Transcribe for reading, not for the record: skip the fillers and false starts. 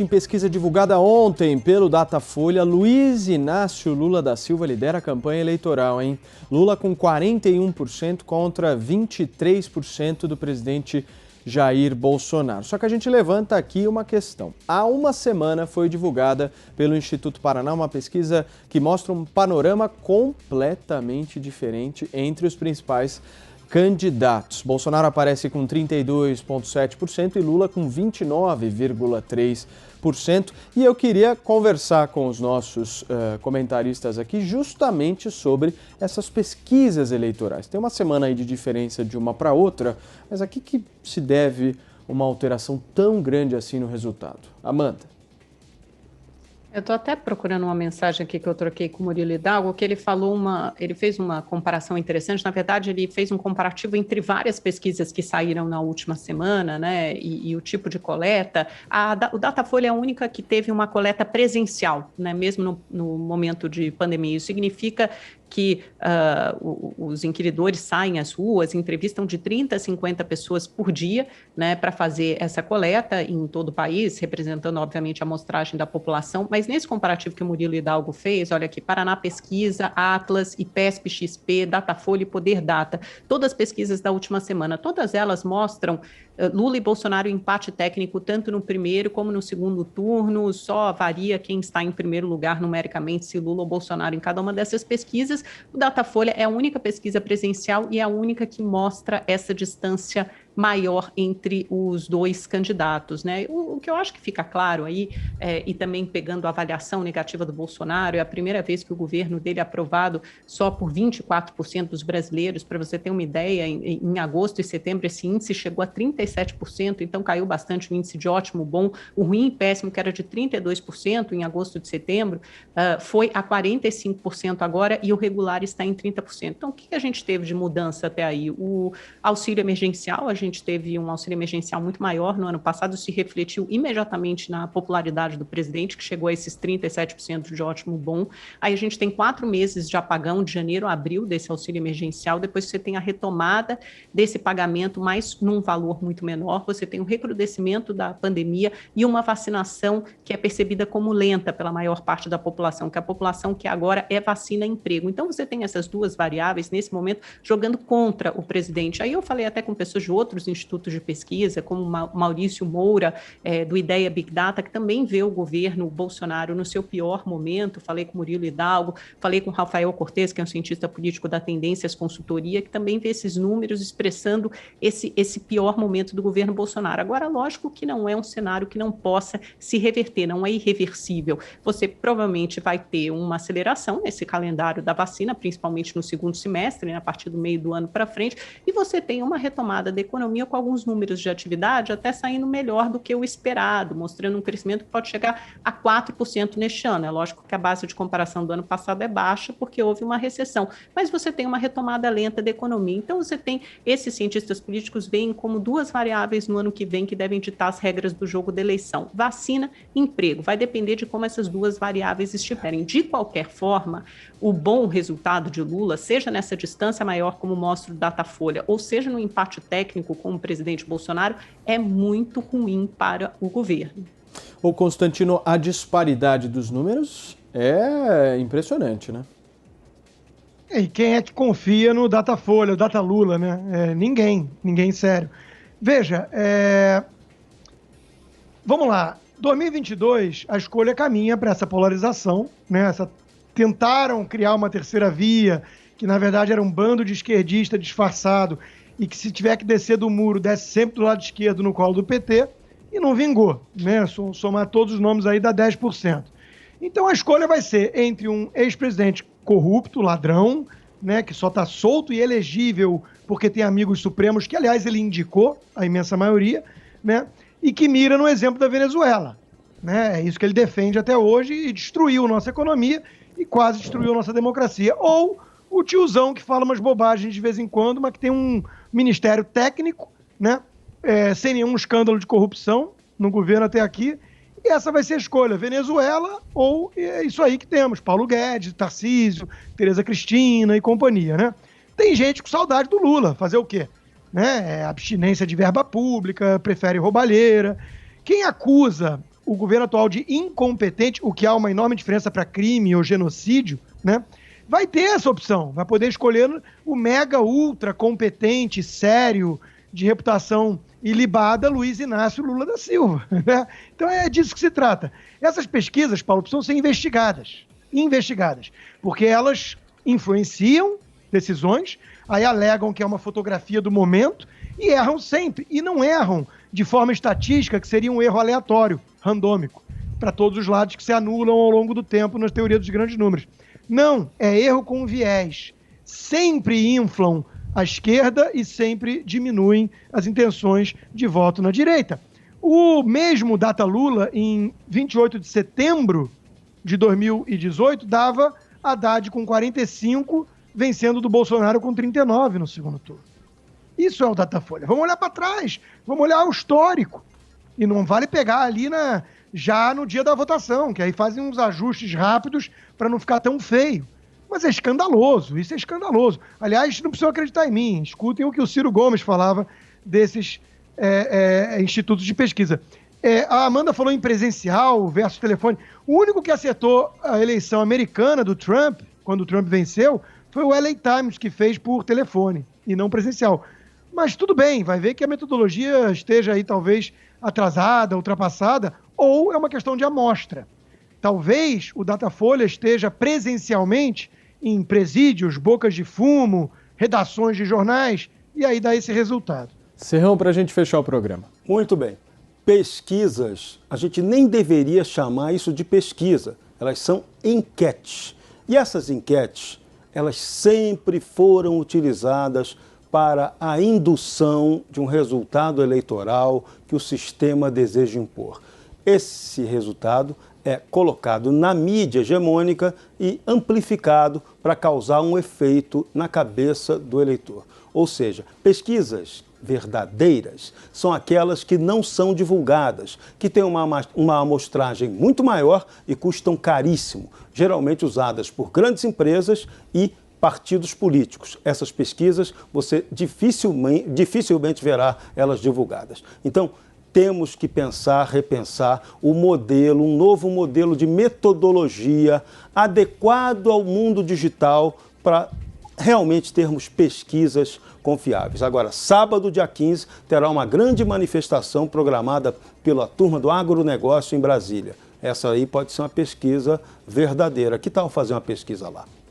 Em pesquisa divulgada ontem pelo Datafolha, Luiz Inácio Lula da Silva lidera a campanha eleitoral, hein? Lula com 41% contra 23% do presidente Jair Bolsonaro. Só que a gente levanta aqui uma questão. Há uma semana foi divulgada pelo Instituto Paraná uma pesquisa que mostra um panorama completamente diferente entre os principais candidatos. Bolsonaro aparece com 32,7% e Lula com 29,3%. E eu queria conversar com os nossos comentaristas aqui justamente sobre essas pesquisas eleitorais. Tem uma semana aí de diferença de uma para outra, mas a que se deve uma alteração tão grande assim no resultado? Amanda. Eu estou até procurando uma mensagem aqui que eu troquei com o Murilo Hidalgo, que ele fez uma comparação interessante. Na verdade, ele fez um comparativo entre várias pesquisas que saíram na última semana, né, e o tipo de coleta. O Datafolha é a única que teve uma coleta presencial, né, mesmo no momento de pandemia. Isso significa que os inquiridores saem às ruas, entrevistam de 30 a 50 pessoas por dia, né, para fazer essa coleta em todo o país, representando, obviamente, a amostragem da população. Mas nesse comparativo que o Murilo Hidalgo fez, olha aqui, Paraná Pesquisa, Atlas, IPESP, XP, Datafolha e Poder Data, todas as pesquisas da última semana, todas elas mostram Lula e Bolsonaro em empate técnico, tanto no primeiro como no segundo turno, só varia quem está em primeiro lugar numericamente, se Lula ou Bolsonaro em cada uma dessas pesquisas. O Datafolha é a única pesquisa presencial e é a única que mostra essa distância maior entre os dois candidatos, né? O que eu acho que fica claro aí, e também pegando a avaliação negativa do Bolsonaro, é a primeira vez que o governo dele é aprovado só por 24% dos brasileiros. Para você ter uma ideia, em agosto e setembro esse índice chegou a 37%, então caiu bastante o índice de ótimo, bom. O ruim e péssimo, que era de 32% em agosto de setembro, foi a 45% agora, e o regular está em 30%. Então, o que a gente teve de mudança até aí? O auxílio emergencial, a gente teve um auxílio emergencial muito maior no ano passado, se refletiu imediatamente na popularidade do presidente, que chegou a esses 37% de ótimo, bom. Aí a gente tem 4 meses de apagão, de janeiro a abril, desse auxílio emergencial. Depois você tem a retomada desse pagamento, mas num valor muito menor. Você tem um recrudescimento da pandemia e uma vacinação que é percebida como lenta pela maior parte da população, que a população que agora é vacina e emprego. Então você tem essas duas variáveis nesse momento jogando contra o presidente. Aí eu falei até com pessoas de outros institutos de pesquisa, como Maurício Moura, do Ideia Big Data, que também vê o governo Bolsonaro no seu pior momento. Falei com Murilo Hidalgo, falei com Rafael Cortes, que é um cientista político da Tendências Consultoria, que também vê esses números expressando esse pior momento do governo Bolsonaro. Agora, lógico que não é um cenário que não possa se reverter, não é irreversível. Você provavelmente vai ter uma aceleração nesse calendário da vacina, principalmente no segundo semestre, né, a partir do meio do ano para frente, e você tem uma retomada da economia com alguns números de atividade até saindo melhor do que o esperado, mostrando um crescimento que pode chegar a 4% neste ano. É lógico que a base de comparação do ano passado é baixa, porque houve uma recessão, mas você tem uma retomada lenta da economia. Então, você tem, esses cientistas políticos veem como duas variáveis no ano que vem que devem ditar as regras do jogo da eleição: vacina e emprego. Vai depender de como essas duas variáveis estiverem. De qualquer forma, o bom resultado de Lula, seja nessa distância maior, como mostra o Datafolha, ou seja no empate técnico com o presidente Bolsonaro, é muito ruim para o governo. Ô Constantino, a disparidade dos números é impressionante, né? E quem é que confia no Datafolha, o Datalula, né? Ninguém sério. Veja, vamos lá. 2022, a escolha caminha para essa polarização, né? Tentaram criar uma terceira via, que na verdade era um bando de esquerdista disfarçado, e que se tiver que descer do muro, desce sempre do lado esquerdo no colo do PT, e não vingou, né? Somar todos os nomes aí dá 10%. Então a escolha vai ser entre um ex-presidente corrupto, ladrão, né, que só está solto e elegível porque tem amigos supremos, que aliás ele indicou, a imensa maioria, né, e que mira no exemplo da Venezuela. Né? É isso que ele defende até hoje e destruiu nossa economia e quase destruiu nossa democracia. Ou o tiozão que fala umas bobagens de vez em quando, mas que tem um ministério técnico, né, sem nenhum escândalo de corrupção no governo até aqui. E essa vai ser a escolha, Venezuela ou isso aí que temos, Paulo Guedes, Tarcísio, Tereza Cristina e companhia, né? Tem gente com saudade do Lula, fazer o quê? Né? Abstinência de verba pública, prefere roubalheira. Quem acusa o governo atual de incompetente, o que há uma enorme diferença para crime ou genocídio, né? Vai ter essa opção, vai poder escolher o mega ultra competente, sério, de reputação ilibada, Luiz Inácio Lula da Silva, né? Então é disso que se trata. Essas pesquisas, Paulo, precisam ser investigadas, porque elas influenciam decisões, aí alegam que é uma fotografia do momento e erram sempre, e não erram de forma estatística, que seria um erro aleatório, randômico, para todos os lados que se anulam ao longo do tempo nas teorias dos grandes números. Não, é erro com viés. Sempre inflam a esquerda e sempre diminuem as intenções de voto na direita. O mesmo Data Lula, em 28 de setembro de 2018, dava Haddad com 45, vencendo do Bolsonaro com 39 no segundo turno. Isso é o Datafolha. Vamos olhar para trás, vamos olhar o histórico. E não vale pegar ali já no dia da votação, que aí fazem uns ajustes rápidos para não ficar tão feio. Mas é escandaloso, isso é escandaloso. Aliás, não precisam acreditar em mim, escutem o que o Ciro Gomes falava desses institutos de pesquisa. A Amanda falou em presencial versus telefone. O único que acertou a eleição americana do Trump, quando o Trump venceu, foi o LA Times, que fez por telefone e não presencial. Mas tudo bem, vai ver que a metodologia esteja aí talvez atrasada, ultrapassada, ou é uma questão de amostra. Talvez o Datafolha esteja presencialmente em presídios, bocas de fumo, redações de jornais, e aí dá esse resultado. Serrão, para a gente fechar o programa. Muito bem. Pesquisas, a gente nem deveria chamar isso de pesquisa, elas são enquetes. E essas enquetes, elas sempre foram utilizadas para a indução de um resultado eleitoral que o sistema deseja impor. Esse resultado é colocado na mídia hegemônica e amplificado para causar um efeito na cabeça do eleitor. Ou seja, pesquisas verdadeiras são aquelas que não são divulgadas, que têm uma amostragem muito maior e custam caríssimo, geralmente usadas por grandes empresas e partidos políticos. Essas pesquisas você dificilmente verá elas divulgadas. Então, temos que repensar o modelo, um novo modelo de metodologia adequado ao mundo digital para realmente termos pesquisas confiáveis. Agora, sábado, dia 15, terá uma grande manifestação programada pela turma do agronegócio em Brasília. Essa aí pode ser uma pesquisa verdadeira. Que tal fazer uma pesquisa lá?